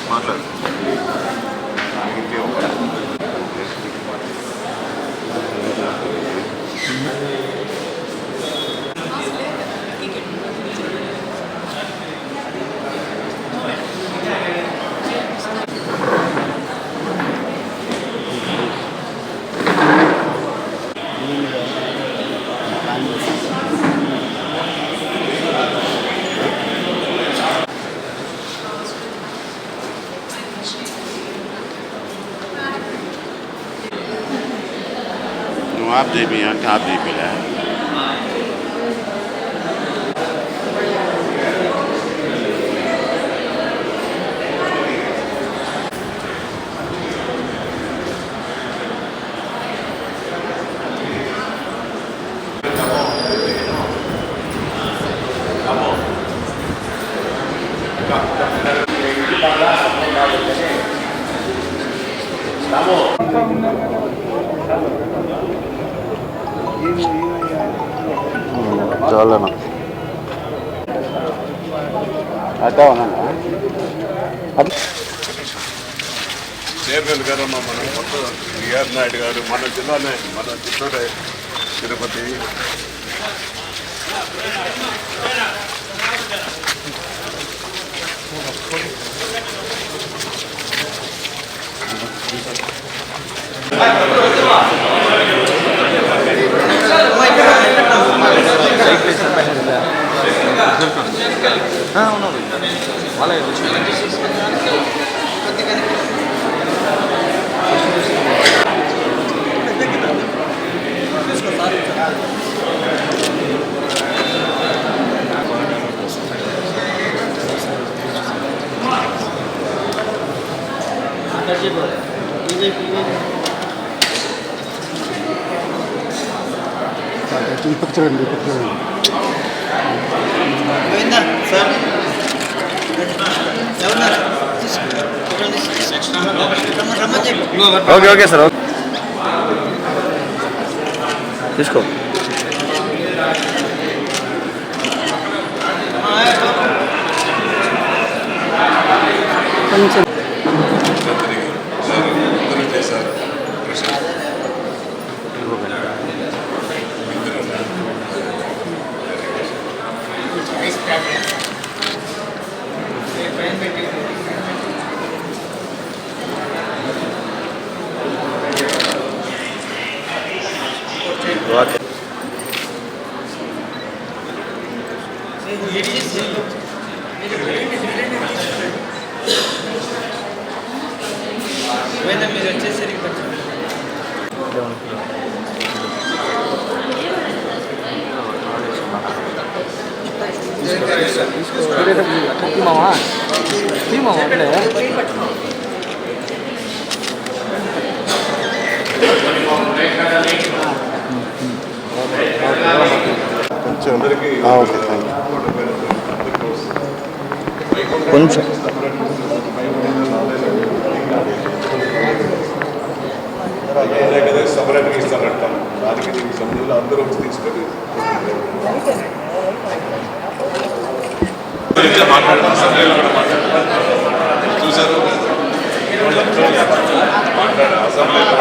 మాట్లాడు. आप जेबी అంటే आप जेबीला చాలా చైర్మన్ గారు మన కొత్త బిఆర్ నాయుడు గారు మన జిల్లానే మన Chittoor Tirupati okay okay sir తీసుకో కొంచెం మీరు వచ్చేసరికి కొంచెం సపరేట్గా ఇస్తారంట దానికి దీనికి సంబంధంలో అందరూ వచ్చి తీసుకొని చూసారు అసెంబ్లీలో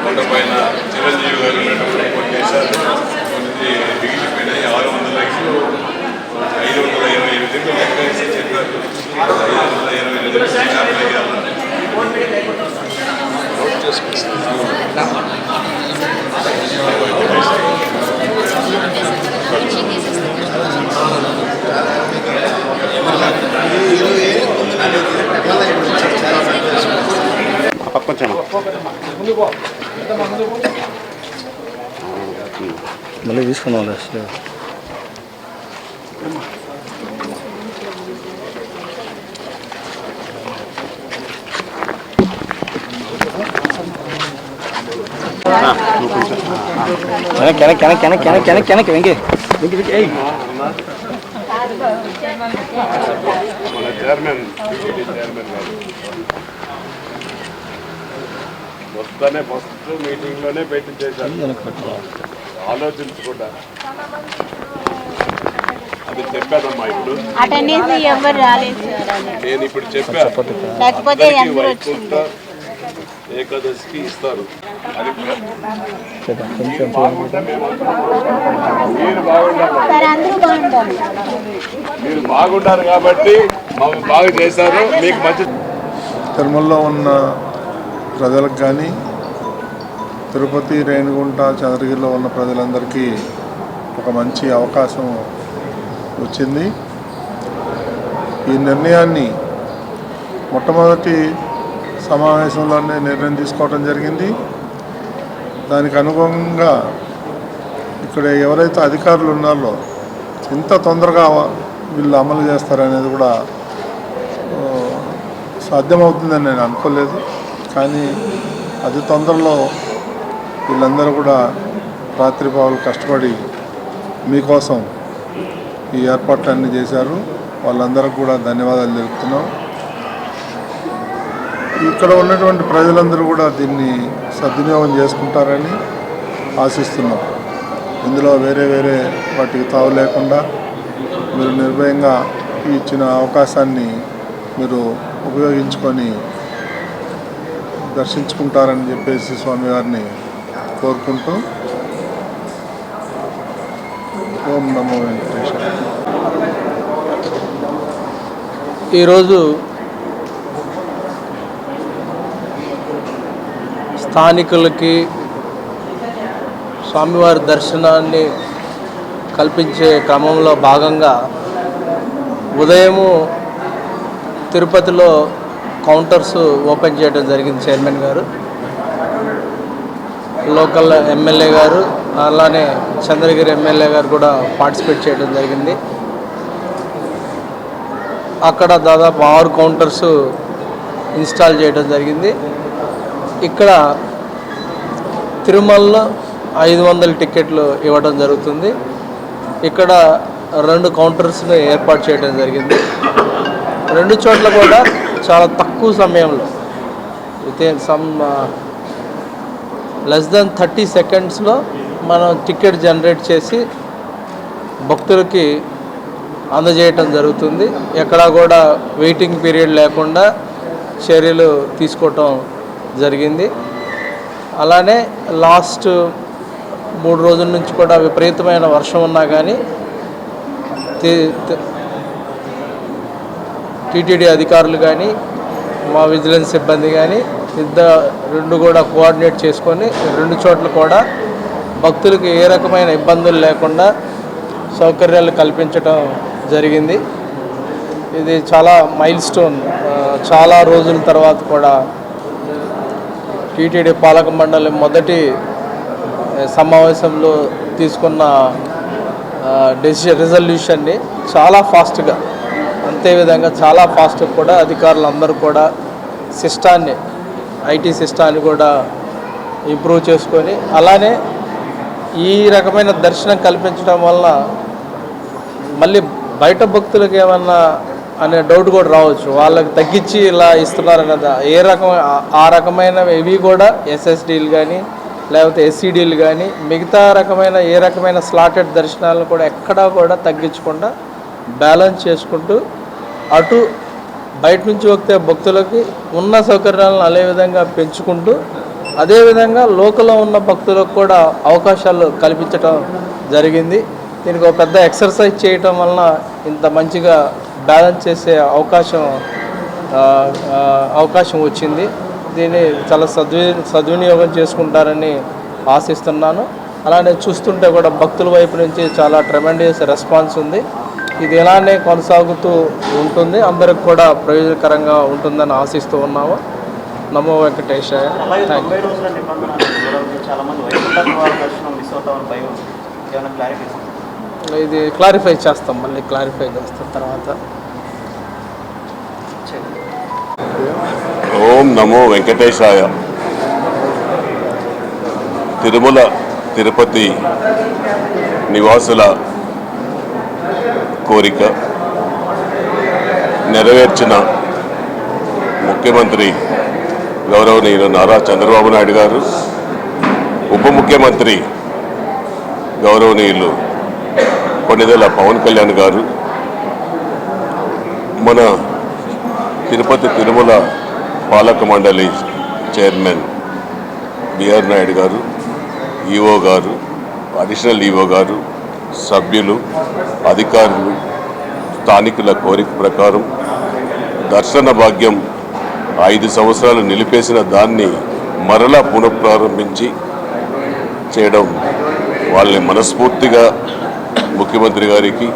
కొండపైన చిరంజీవి గారు కొట్టేశారు కొన్ని మిగిలిపోయినాయి 600 లక్షలు 528 లెక్క వేసి చెప్పారు 528 కొంచెం మళ్ళీ తీసుకున్నాం వెనక్కి వెంకీ మన చైర్మన్ గారు వస్తానే ఫస్ట్ మీటింగ్లోనే పెట్టి చేశారు ఆలోచించకుండా అది చెప్పానమ్మా. ఇప్పుడు ఎవరు రాలేదు నేను ఇప్పుడు చెప్పాను, లేకపోతే వైకుంఠ ఏకాదశికి ఇస్తారు. అది మీరు బాగుండాలి, మీరు బాగుంటారు కాబట్టి మమ్మల్ని బాగా చేశారు. మీకు మంచి తిరుమలలో ఉన్న ప్రజలకు కానీ తిరుపతి, రేణిగుంట, చంద్రగిరిలో ఉన్న ప్రజలందరికీ ఒక మంచి అవకాశం వచ్చింది. ఈ నిర్ణయాన్ని మొట్టమొదటి సమావేశంలోనే నిర్ణయం తీసుకోవడం జరిగింది. దానికి అనుగుణంగా ఇక్కడ ఎవరైతే అధికారులు ఉన్నారో ఇంత తొందరగా వీళ్ళు అమలు చేస్తారనేది కూడా సాధ్యమవుతుందని నేను అనుకోలేదు. కానీ అతి తొందరలో వీళ్ళందరూ కూడా రాత్రిపావులు కష్టపడి మీకోసం ఈ ఏర్పాట్లన్నీ చేశారు. వాళ్ళందరికీ కూడా ధన్యవాదాలు తెలుపుతున్నాం. ఇక్కడ ఉన్నటువంటి ప్రజలందరూ కూడా దీన్ని సద్వినియోగం చేసుకుంటారని ఆశిస్తున్నాం. ఇందులో వేరే వాటికి తావు లేకుండా మీరు నిర్భయంగా ఇచ్చిన అవకాశాన్ని మీరు ఉపయోగించుకొని దర్శించుకుంటారని చెప్పేసి స్వామివారిని కోరుకుంటూ ఓం నమో వెంకటేశ్వర. ఈరోజు స్థానికులకి స్వామివారి దర్శనాన్ని కల్పించే క్రమంలో భాగంగా ఉదయము తిరుపతిలో కౌంటర్స్ ఓపెన్ చేయడం జరిగింది. చైర్మన్ గారు, లోకల్ ఎమ్మెల్యే గారు, అలానే చంద్రగిరి ఎమ్మెల్యే గారు కూడా పార్టిసిపేట్ చేయడం జరిగింది. అక్కడ దాదాపు 6 కౌంటర్స్ ఇన్స్టాల్ చేయడం జరిగింది. ఇక్కడ తిరుమలలో 500 టికెట్లు ఇవ్వడం జరుగుతుంది. ఇక్కడ 2 కౌంటర్స్ని ఏర్పాటు చేయడం జరిగింది. 2 చోట్ల కూడా చాలా తక్కువ సమయంలో వితిన్ సమ్ లెస్ దెన్ 30 సెకండ్స్లో మనం టికెట్ జనరేట్ చేసి భక్తులకి అందజేయటం జరుగుతుంది. ఎక్కడా కూడా వెయిటింగ్ పీరియడ్ లేకుండా చర్యలు తీసుకోవటం జరిగింది. అలానే లాస్ట్ 3 రోజుల నుంచి కూడా విపరీతమైన వర్షం ఉన్నా కానీ టీటీడీ అధికారులు కానీ మా విజిలెన్స్ సిబ్బంది కానీ రెండు కూడా కోఆర్డినేట్ చేసుకొని 2 చోట్ల కూడా భక్తులకు ఏ రకమైన ఇబ్బందులు లేకుండా సౌకర్యాలు కల్పించడం జరిగింది. ఇది చాలా మైల్ స్టోన్. చాలా రోజుల తర్వాత కూడా టీటీడీ పాలక మండలి మొదటి సమావేశంలో తీసుకున్న రిజల్యూషన్ని చాలా ఫాస్ట్గా, అంతేవిధంగా చాలా ఫాస్ట్గా కూడా అధికారులందరూ కూడా సిస్టాన్ని, ఐటీ సిస్టాన్ని కూడా ఇంప్రూవ్ చేసుకొని, అలానే ఈ రకమైన దర్శనం కల్పించడం వల్ల మళ్ళీ బయట భక్తులకు ఏమన్నా అనే డౌట్ కూడా రావచ్చు. వాళ్ళకి తగ్గించి ఇలా ఇస్తున్నారన్నది ఆ రకమైనవి ఇవి కూడా ఎస్ఎస్డీలు కానీ లేకపోతే ఎస్సీడీలు కానీ మిగతా రకమైన ఏ రకమైన స్లాటెడ్ దర్శనాలను కూడా ఎక్కడా కూడా తగ్గించకుండా బ్యాలెన్స్ చేసుకుంటూ అటు బయట నుంచి వస్తే భక్తులకి ఉన్న సౌకర్యాలను అదే విధంగా పెంచుకుంటూ అదేవిధంగా లోకల్లో ఉన్న భక్తులకు కూడా అవకాశాలు కల్పించడం జరిగింది. దీనికి ఒక పెద్ద ఎక్సర్సైజ్ చేయటం వలన ఇంత మంచిగా బ్యాలెన్స్ చేసే అవకాశం వచ్చింది. దీన్ని చాలా సద్వినియోగం చేసుకుంటారని ఆశిస్తున్నాను. అలానే చూస్తుంటే కూడా భక్తుల వైపు నుంచి చాలా ట్రెమెండియస్ రెస్పాన్స్ ఉంది. ఇది ఇలానే కొనసాగుతూ ఉంటుంది, అందరికి కూడా ప్రయోజనకరంగా ఉంటుందని ఆశిస్తూ ఉన్నాము. నమో వెంకటేశాయ. ఇది క్లారిఫై చేస్తాం, మళ్ళీ క్లారిఫై చేస్తాం తర్వాత. ఓం నమో వెంకటేశాయ. తిరుమల తిరుపతి నివాసుల కోరిక నెరవేర్చిన ముఖ్యమంత్రి గౌరవనీయులు నారా చంద్రబాబు నాయుడు గారు, ఉప ముఖ్యమంత్రి గౌరవనీయులు కొణిదెల పవన్ కళ్యాణ్ గారు, మన తిరుపతి తిరుమల పాలక మండలి చైర్మన్ బిఆర్ నాయుడు గారు, ఈఓ గారు, అడిషనల్ ఈఓ గారు, సభ్యులు, అధికారులు, స్థానికుల కోరిక ప్రకారం దర్శన భాగ్యం 5 సంవత్సరాలు నిలిపేసిన దాన్ని మరలా పునఃప్రారంభించి చేయడం వాళ్ళని మనస్ఫూర్తిగా ముఖ్యమంత్రి గారికి,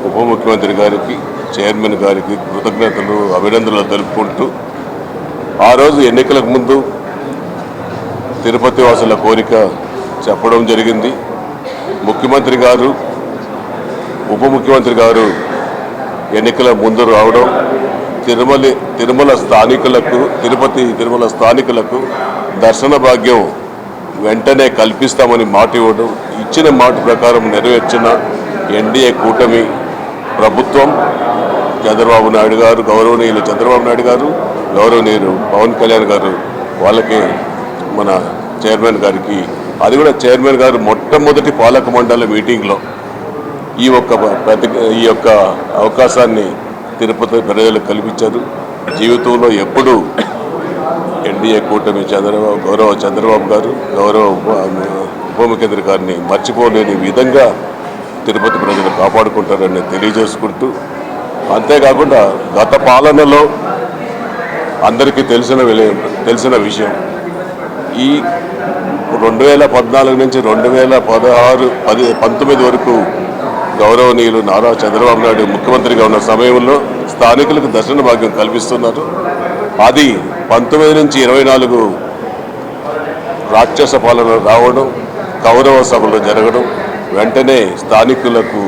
ఉప ముఖ్యమంత్రి గారికి, చైర్మన్ గారికి కృతజ్ఞతలు, అభినందనలు తెలుపుకుంటూ, ఆ రోజు ఎన్నికలకు ముందు తిరుపతి వాసుల కోరిక చెప్పడం జరిగింది. ముఖ్యమంత్రి గారు, ఉప ముఖ్యమంత్రి గారు ఎన్నికల ముందు రావడం, తిరుమల స్థానికులకు, తిరుమల స్థానికులకు దర్శన భాగ్యం వెంటనే కల్పిస్తామని మాట ఇవ్వడం, ఇచ్చిన మాట ప్రకారం నెరవేర్చిన ఎన్డీఏ కూటమి ప్రభుత్వం, చంద్రబాబు నాయుడు గారు, గౌరవనీయులు చంద్రబాబు నాయుడు గారు, గౌరవనీయులు పవన్ కళ్యాణ్ గారు, వాళ్ళకి మన చైర్మన్ గారికి, అది కూడా చైర్మన్ గారు మొట్టమొదటి పాలక మండలి మీటింగ్లో ఈ యొక్క అవకాశాన్ని తిరుపతి ప్రజలకు కల్పించారు. జీవితంలో ఎప్పుడూ ఎన్డీఏ కూటమి గౌరవ చంద్రబాబు గారు, గౌరవ ఉప ముఖ్యమంత్రి గారిని మర్చిపోలేని విధంగా తిరుపతి ప్రజలు కాపాడుకుంటారని తెలియజేసుకుంటూ, అంతేకాకుండా గత పాలనలో అందరికీ తెలిసిన విషయం, ఈ 2014 నుంచి 2019 వరకు గౌరవనీయులు నారా చంద్రబాబు నాయుడు ముఖ్యమంత్రిగా ఉన్న సమయంలో స్థానికులకు దర్శన భాగ్యం కల్పిస్తున్నారు. అది 19 నుంచి 24 రాక్షస పాలన రావడం, కౌరవ సభలు జరగడం, వెంటనే స్థానికులకు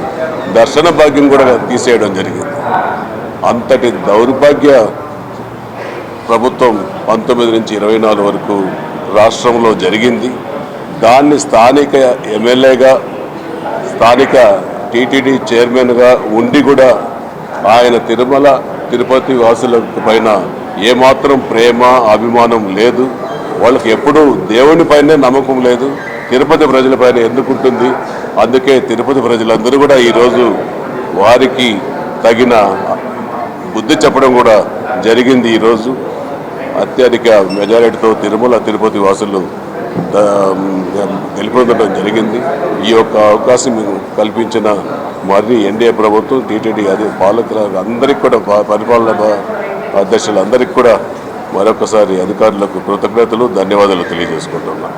దర్శన భాగ్యం కూడా తీసేయడం జరిగింది. అంతటి దౌర్భాగ్య ప్రభుత్వం 19 నుంచి 24 వరకు రాష్ట్రంలో జరిగింది. దాన్ని స్థానిక ఎమ్మెల్యేగా, స్థానిక టీటీడీ చైర్మన్గా ఉండి కూడా ఆయన తిరుపతి వాసుల పైన ఏమాత్రం ప్రేమ, అభిమానం లేదు. వాళ్ళకి ఎప్పుడూ దేవునిపైనే నమ్మకం లేదు, తిరుపతి ప్రజలపైన ఎందుకుంటుంది. అందుకే తిరుపతి ప్రజలందరూ కూడా ఈరోజు వారికి తగిన బుద్ధి చెప్పడం కూడా జరిగింది. ఈరోజు అత్యధిక మెజారిటీతో తిరుపతి వాసులు గెలుపొందడం జరిగింది. ఈ యొక్క అవకాశం కల్పించిన మరి ఎన్డీఏ ప్రభుత్వం, టీటీడీ అదే పాలకుల అందరికీ కూడా, పరిపాలన అధ్యక్షులందరికీ కూడా మరొకసారి అధికారులకు కృతజ్ఞతలు, ధన్యవాదాలు తెలియజేసుకుంటున్నాను.